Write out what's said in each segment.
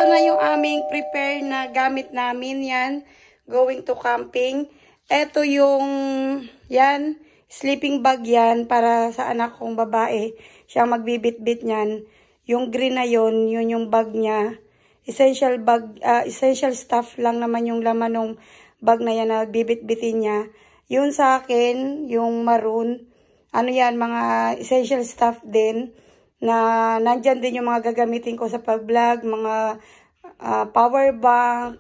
na yung aming prepare na gamit namin. Yan, going to camping. Ito yung, yan, sleeping bag yan para sa anak kong babae. Siya magbibit-bit niyan. Yung green na yun yung bag niya. Essential bag, essential stuff lang naman yung laman ng bag na yan na bibit-bitin niya. Yun sa akin, yung maroon. Ano yan, mga essential stuff din. Na nandyan din yung mga gagamitin ko sa pag-vlog, mga power bank,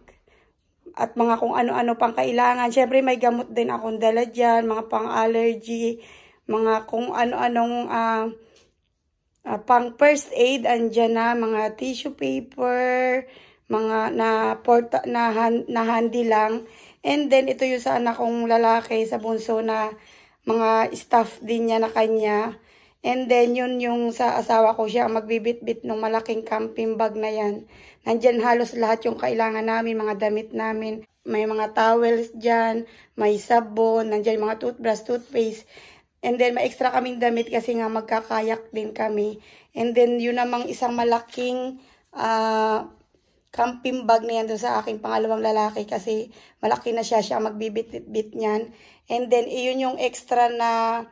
at mga kung ano-ano pang kailangan. Siyempre may gamot din akong dala dyan, mga pang-allergy, mga kung ano-anong pang first aid, andyan na, mga tissue paper, mga na handy lang. And then ito yung sa anak kong lalaki, sa bunso na mga stuff din niya na kanya. And then, yun yung sa asawa ko, siya magbibit-bit ng malaking camping bag na yan. Nandyan halos lahat yung kailangan namin, mga damit namin. May mga towels dyan, may sabon, nandyan mga toothbrush, toothpaste. And then, may extra kaming damit kasi nga magkakayak din kami. And then, yun namang isang malaking camping bag na yan doon sa aking pangalawang lalaki kasi malaki na siya magbibit-bit niyan. And then, iyon yung extra na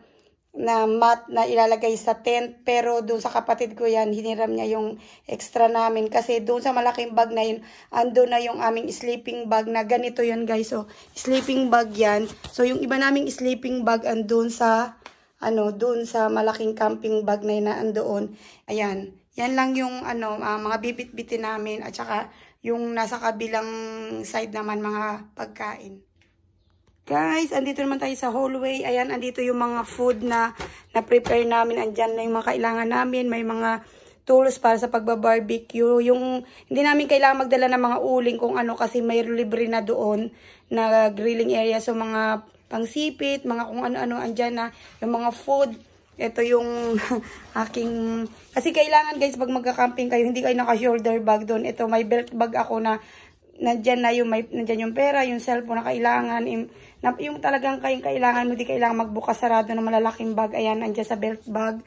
mat na ilalagay sa tent, pero doon sa kapatid ko yan, hiniram niya yung extra namin kasi doon sa malaking bag na yun, ando na yung aming sleeping bag na ganito yun guys, so sleeping bag yan. So yung iba naming sleeping bag andun sa doon sa malaking camping bag na yun na andoon. Ayan, yan lang yung mga bibit-bitin namin at saka yung nasa kabilang side naman mga pagkain. Guys, andito naman tayo sa hallway. Ayan, andito yung mga food na prepare namin. Andyan na yung mga kailangan namin. May mga tools para sa pagbabarbecue. Yung hindi namin kailangan magdala ng mga uling kung ano kasi may libre na doon na grilling area. So mga pangsipit, mga kung ano-ano andyan na. Yung mga food. Ito yung aking... Kasi kailangan guys, pag magka-camping kayo, hindi kayo naka-shoulder bag doon. Ito, may belt bag ako na nandyan na yung, nandyan yung pera, yung cellphone na kailangan, yung talagang kailangan mo, di kailangan magbukas sarado ng malalaking bag. Ayan, nandyan sa belt bag.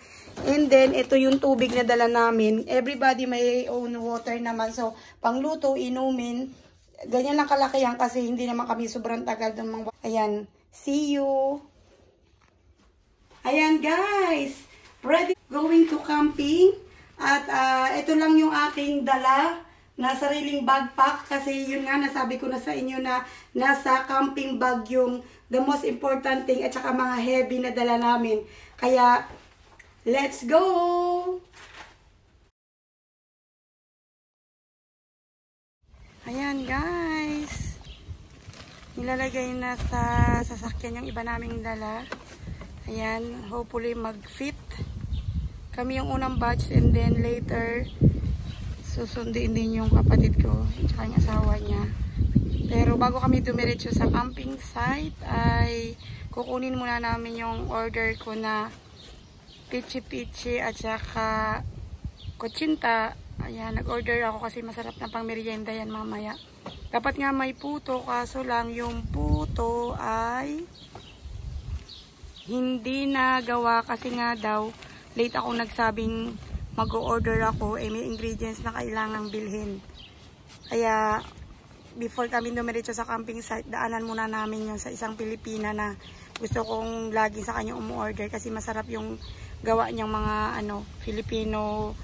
And then, ito yung tubig na dala namin. Everybody may own water naman. So, pangluto, inumin. Ganyan lang kalaki yan kasi hindi naman kami sobrang tagal ng mga... Ayan, see you! Ayan guys! Ready going to camping. At ito lang yung aking dala na sariling backpack kasi yun nga nasabi ko na sa inyo na nasa camping bag yung the most important thing at saka mga heavy na dala namin. Kaya, let's go! Ayan guys, nilalagay na sa sasakyan yung iba naming dala. Ayan, hopefully mag-fit. Kami yung unang batch and then later susundin din yung kapatid ko at yung asawa niya. Pero bago kami dumiretso sa camping site ay kukunin muna namin yung order ko na pichi-pichi at saka kutsinta. Ayan, nag-order ako kasi masarap na pang merienda yan mamaya. Dapat nga may puto kaso lang yung puto ay hindi nagawa kasi nga daw late ako nagsabing mag-order ako, may ingredients na kailangang bilhin. Kaya, before kami dumiretso sa camping site, daanan muna namin yun sa isang Pilipina na gusto kong lagi sa kanya umu-order kasi masarap yung gawa niyang mga Filipino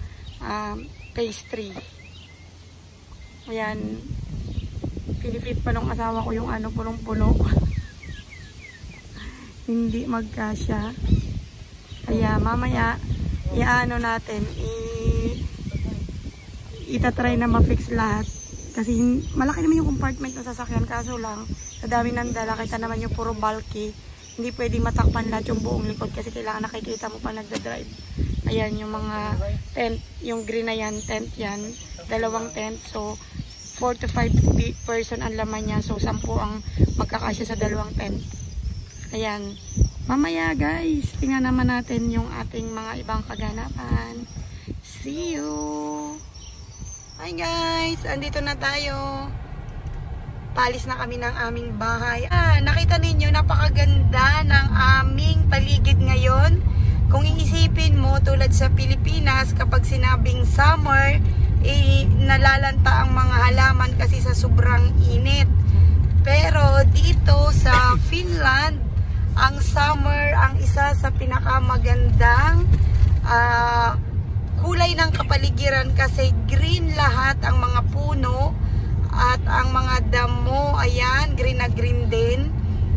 pastry. Ayan, pinipit pa nung asawa ko yung punong-puno. Hindi magkasya. Kaya, mamaya, natin, itatry na ma-fix lahat. Kasi malaki naman yung compartment ng sasakyan. Kaso lang, sa dami ng dala, kita naman yung puro bulky. Hindi pwedeng matakpan lahat yung buong likod kasi kailangan nakikita mo pa nagda-drive. Ayan, yung mga tent, yung green na yan, tent yan. Dalawang tent. So, 4 to 5 person ang laman niya. So, 10 ang magkakasya sa dalawang tent. Ayan. Mamaya guys, tingnan naman natin yung ating mga ibang kaganapan. See you! Hi guys! Andito na tayo. Palis na kami ng aming bahay. Nakita ninyo, napakaganda ng aming paligid ngayon. Kung iisipin mo, tulad sa Pilipinas, kapag sinabing summer, nalalanta ang mga halaman kasi sa sobrang init. Pero dito sa Finland, ang summer ang isa sa pinakamagandang kulay ng kapaligiran kasi green lahat ang mga puno at ang mga damo, ayan, green na green din.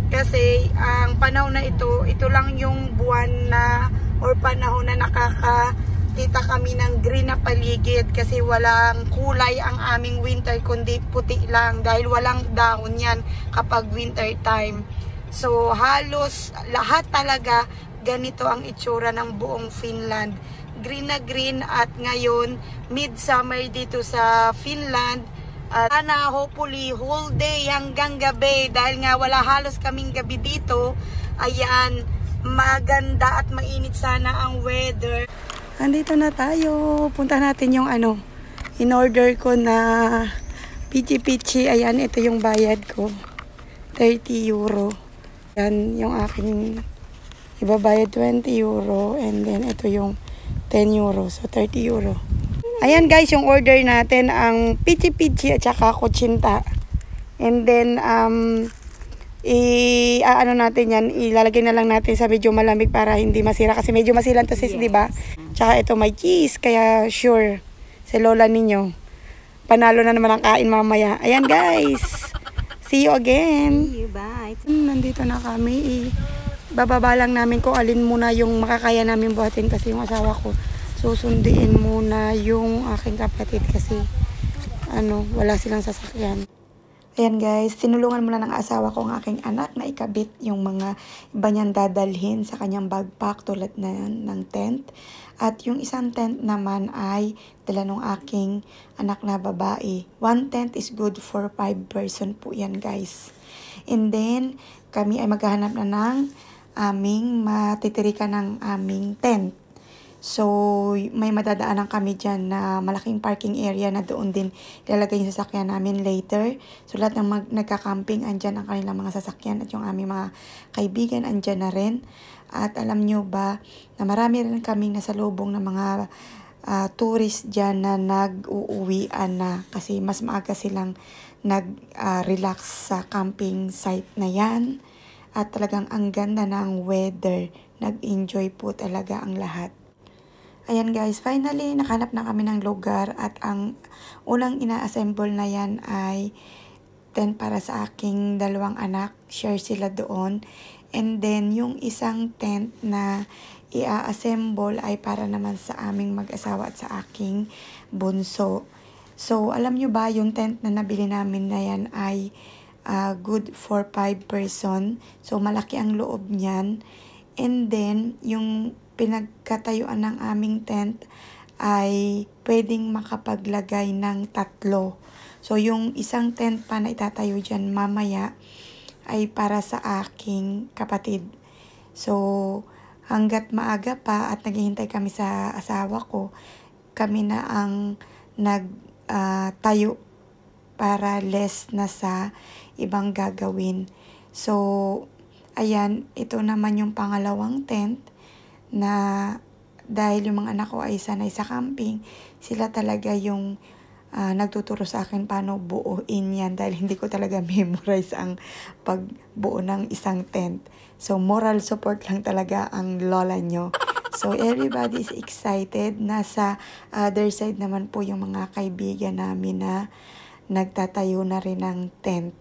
Kasi ang panahon na ito lang yung buwan na or panahon na nakakita kami ng green na paligid kasi walang kulay ang aming winter kundi puti lang dahil walang dahon yan kapag winter time. So halos lahat talaga ganito ang itsura ng buong Finland. Green na green at ngayon midsummer dito sa Finland. Sana hopefully whole day hanggang gabi dahil nga wala halos kaming gabi dito. Ayan, maganda at mainit sana ang weather. Andito na tayo. Punta natin yung in order ko na pichi-pichi. Ayan, ito yung bayad ko. 30 euro. Yan yung aking ibabayad 20 euro and then ito yung 10 euro. So 30 euro. Ayan guys, yung order natin ang pichi-pichi at saka kutsinta. And then natin yan, ilalagay na lang natin sa medyo malamig para hindi masira kasi medyo masilan to sis, di ba? Tsaka ito may cheese kaya sure si lola ninyo panalo na naman ang kain mamaya. Ayan guys. See you again. See you, bye. Nandito na kami. Bababa lang namin kung alin muna yung makakaya namin buhatin kasi yung asawa ko susunduin muna yung aking kapatid kasi wala silang sasakyan. Ayan guys, tinulungan muna ng asawa ko ang aking anak na ikabit yung mga iba niyang dadalhin sa kanyang backpack tulad na ng tent. At yung isang tent naman ay dala ng aking anak na babae. One tent is good for 5 person po yan guys. And then, kami ay maghahanap na ng aming matitirikan ng aming tent. So, may madadaanan kami dyan na malaking parking area na doon din ilalagay yung sasakyan namin later. So, lahat ng nagka-camping, andyan ang kanilang mga sasakyan at yung aming mga kaibigan, andyan na rin. At alam nyo ba na marami rin kaming nasalubong ng mga tourist dyan na nag-uuwian na kasi mas maaga silang nag-relax sa camping site na yan. At talagang ang ganda ng weather. Nag-enjoy po talaga ang lahat. Ayan guys, finally nakahanap na kami ng lugar at ang unang ina-assemble na yan ay tent para sa aking dalawang anak. Share sila doon. And then yung isang tent na i-assemble ay para naman sa aming mag-asawa at sa aking bunso. So alam nyo ba yung tent na nabili namin na yan ay good for 5 person. So malaki ang loob niyan. And then yung pinagkatayuan ng aming tent ay pwedeng makapaglagay ng 3. So, yung isang tent pa na itatayo dyan mamaya ay para sa aking kapatid. So, hanggat maaga pa at naghihintay kami sa asawa ko, kami na ang nagtayo para less na sa ibang gagawin. So, ayan, ito naman yung pangalawang tent na dahil yung mga anak ko ay sanay sa camping, sila talaga yung nagtuturo sa akin paano buuin yan dahil hindi ko talaga memorize ang pagbuo ng isang tent. So, moral support lang talaga ang lola nyo. So, everybody is excited. Nasa other side naman po yung mga kaibigan namin na nagtatayo na rin ng tent.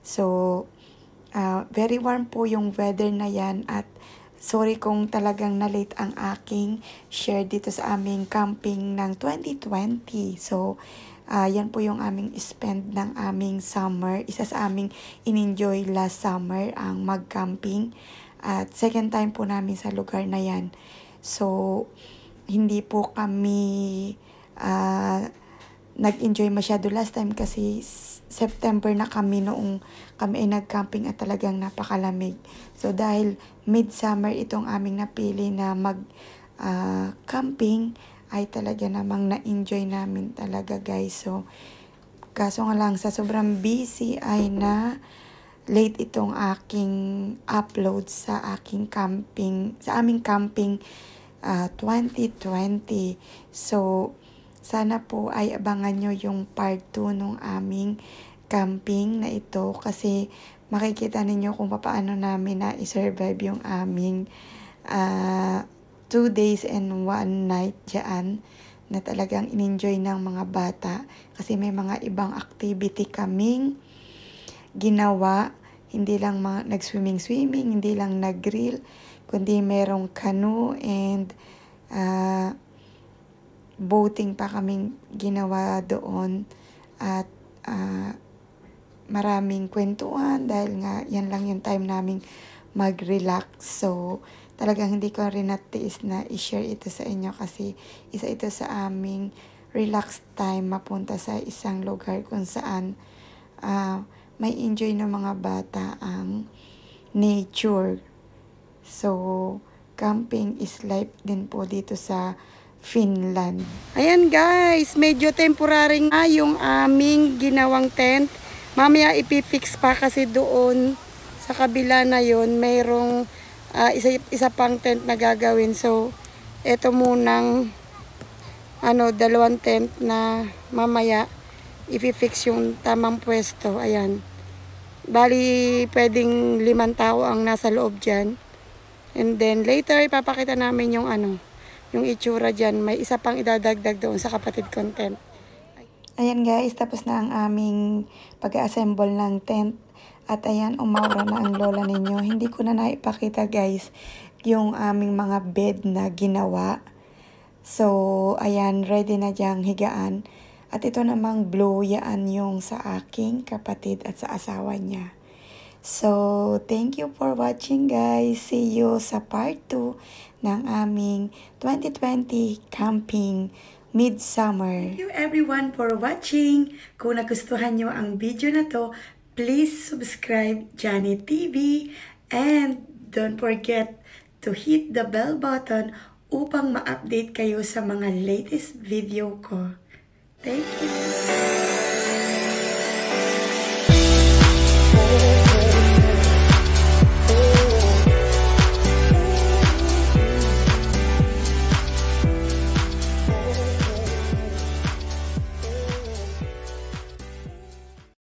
So, very warm po yung weather na yan at sorry kung talagang na-late ang aking share dito sa aming camping ng 2020. So, yan po yung aming spend ng aming summer. Isa sa aming in-enjoy last summer ang mag-camping. At second time po namin sa lugar na yan. So, hindi po kami nag-enjoy masyado last time kasi September na kami noong kami ay nag-camping at talagang napakalamig. So, dahil midsummer itong aming napili na mag-camping, ay talaga namang na-enjoy namin talaga guys. So, kaso nga lang sa sobrang busy ay na late itong aking upload sa aking camping, sa aming camping 2020. So, sana po ay abangan nyo yung part 2 nung aming camping na ito kasi makikita ninyo kung paano namin na i-survive yung aming 2 days and 1 night dyan na talagang in-enjoy ng mga bata kasi may mga ibang activity kaming ginawa. Hindi lang nag-swimming, hindi lang nag-grill, kundi merong canoe and boating pa kaming ginawa doon at maraming kwentuhan dahil nga yan lang yung time naming mag-relax. So, talagang hindi ko rin natiis na i-share ito sa inyo kasi isa ito sa aming relax time mapunta sa isang lugar kung saan may enjoy ng mga bata ang nature. So, camping is life din po dito sa Finland. Ayan guys, medyo temporary nga yung aming ginawang tent. Mamaya ipifix pa kasi doon sa kabila na yon mayroong isa pang tent na gagawin. So, eto munang dalawang tent na mamaya ipifix yung tamang pwesto. Ayan. Bali, pwedeng 5 tao ang nasa loob dyan. And then, later, ipapakita namin yung yung itsura dyan. May isa pang idadagdag doon sa kapatid kong tent. Ayan guys, tapos na ang aming pag-assemble ng tent. At ayan, umaura na ang lola ninyo. Hindi ko na naipakita guys yung aming mga bed na ginawa. So, ayan, ready na dyang higaan. At ito namang blue, yan yung sa aking kapatid at sa asawa niya. So, thank you for watching guys. See you sa part 2 ng aming 2020 camping midsummer. Thank you everyone for watching. Kung nagustuhan nyo ang video na to, please subscribe Johnny TV and don't forget to hit the bell button upang ma-update kayo sa mga latest video ko. Thank you.